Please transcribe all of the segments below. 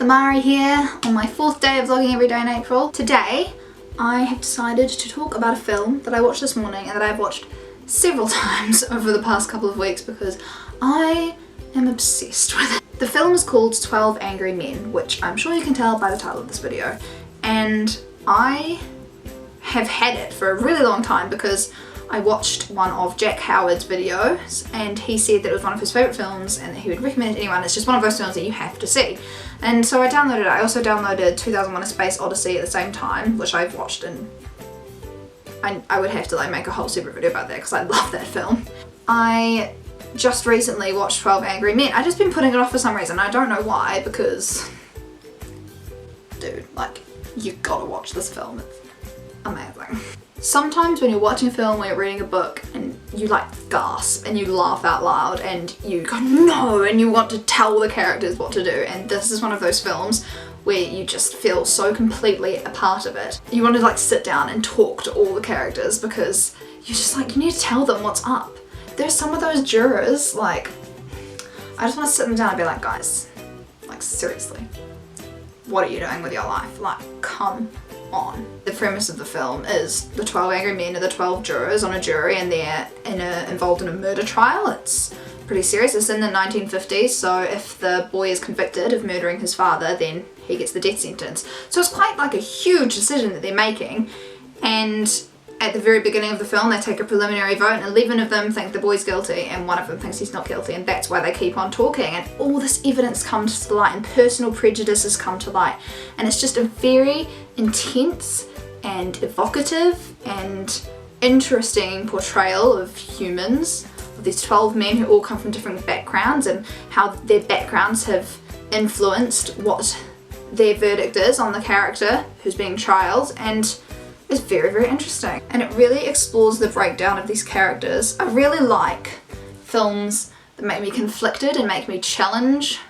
Mari here on my 4th day of vlogging every day in April. Today I have decided to talk about a film that I watched this morning and that I've watched several times over the past couple of weeks because I am obsessed with it. The film is called 12 Angry Men, which I'm sure you can tell by the title of this video, and I have had it for a really long time because I watched one of Jack Howard's videos and he said that it was one of his favourite films and that he would recommend it to anyone. It's just one of those films that you have to see. And so I downloaded it. I also downloaded 2001: A Space Odyssey at the same time, which I've watched, and I would have to like make a whole separate video about that because I love that film. I just recently watched 12 Angry Men. I've just been putting it off for some reason. I don't know why, because dude, like, you gotta watch this film. It's amazing. Sometimes when you're watching a film or you're reading a book and you like gasp and you laugh out loud and you go no and you want to tell the characters what to do, and this is one of those films where you just feel so completely a part of it. You want to like sit down and talk to all the characters because you're just like, you need to tell them what's up. There's some of those jurors, like, I just want to sit them down and be like, guys, like seriously, what are you doing with your life? Like, come on. The premise of the film is the 12 angry men are the 12 jurors on a jury and they're involved in a murder trial. It's pretty serious. It's in the 1950s, so if the boy is convicted of murdering his father, then he gets the death sentence. So it's quite like a huge decision that they're making, and at the very beginning of the film they take a preliminary vote and 11 of them think the boy's guilty and one of them thinks he's not guilty, and that's why they keep on talking, and all this evidence comes to light and personal prejudices come to light, and it's just a very intense and evocative and interesting portrayal of humans, of these 12 men who all come from different backgrounds and how their backgrounds have influenced what their verdict is on the character who's being trialed, and it's very, very interesting. And it really explores the breakdown of these characters. I really like films that make me conflicted and make me challenge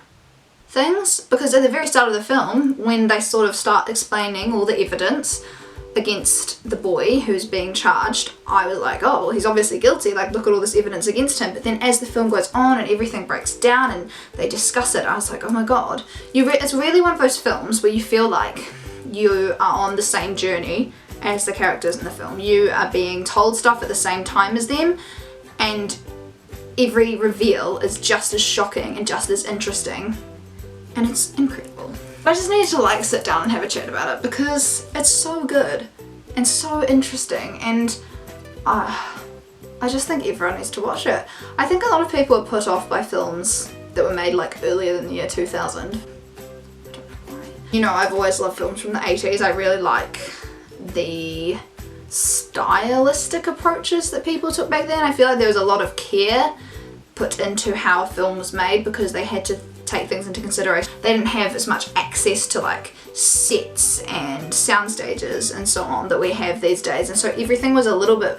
things, because at the very start of the film, when they sort of start explaining all the evidence against the boy who's being charged, I was like, oh, well, he's obviously guilty, like look at all this evidence against him. But then as the film goes on and everything breaks down and they discuss it, I was like, oh my god. It's really one of those films where you feel like you are on the same journey as the characters in the film. You are being told stuff at the same time as them, and every reveal is just as shocking and just as interesting, and it's incredible. I just needed to like sit down and have a chat about it because it's so good and so interesting, and I just think everyone needs to watch it. I think a lot of people are put off by films that were made like earlier than the year 2000. I don't know why. You know, I've always loved films from the 80s. I really like the stylistic approaches that people took back then. I feel like there was a lot of care put into how a film was made because they had to take things into consideration. They didn't have as much access to like sets and sound stages and so on that we have these days, and so everything was a little bit,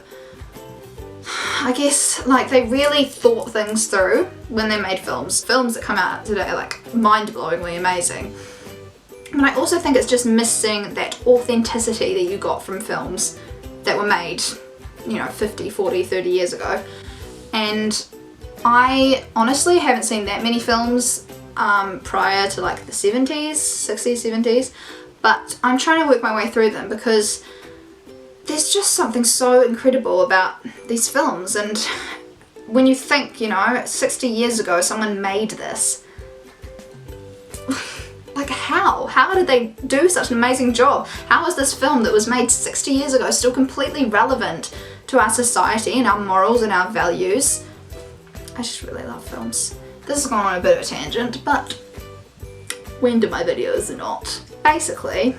I guess, like they really thought things through when they made films. Films that come out today are like mind-blowingly amazing. But I also think it's just missing that authenticity that you got from films that were made, you know, 50, 40, 30 years ago. And I honestly haven't seen that many films prior to like the 70s, 60s, 70s, but I'm trying to work my way through them because there's just something so incredible about these films. And when you think, you know, 60 years ago someone made this, like how did they do such an amazing job? How is this film that was made 60 years ago still completely relevant to our society and our morals and our values? I just really love films. This has gone on a bit of a tangent, but when do my videos not? Basically,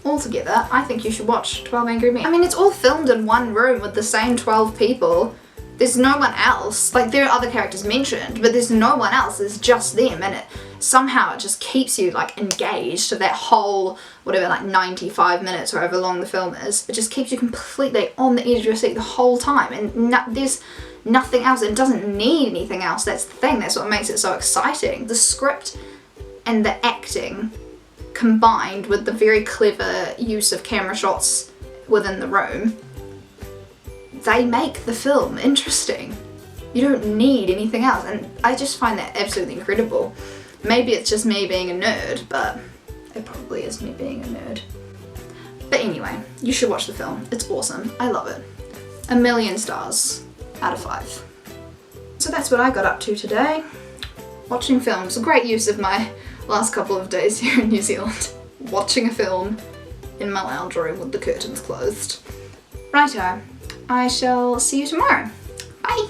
altogether, I think you should watch 12 Angry Men. I mean, it's all filmed in one room with the same 12 people. There's no one else. Like, there are other characters mentioned, but there's no one else. There's just them, and somehow it just keeps you like engaged to that whole, whatever, like 95 minutes or however long the film is. It just keeps you completely on the edge of your seat the whole time, and there's nothing else. It doesn't need anything else. That's the thing. That's what makes it so exciting. The script and the acting combined with the very clever use of camera shots within the room, they make the film interesting. You don't need anything else, and I just find that absolutely incredible. Maybe it's just me being a nerd, but It probably is me being a nerd. But anyway, you should watch the film. It's awesome. I love it. 1,000,000 stars out of 5. So that's what I got up to today. Watching films. A great use of my last couple of days here in New Zealand. Watching a film in my lounge room with the curtains closed. Righto. I shall see you tomorrow. Bye!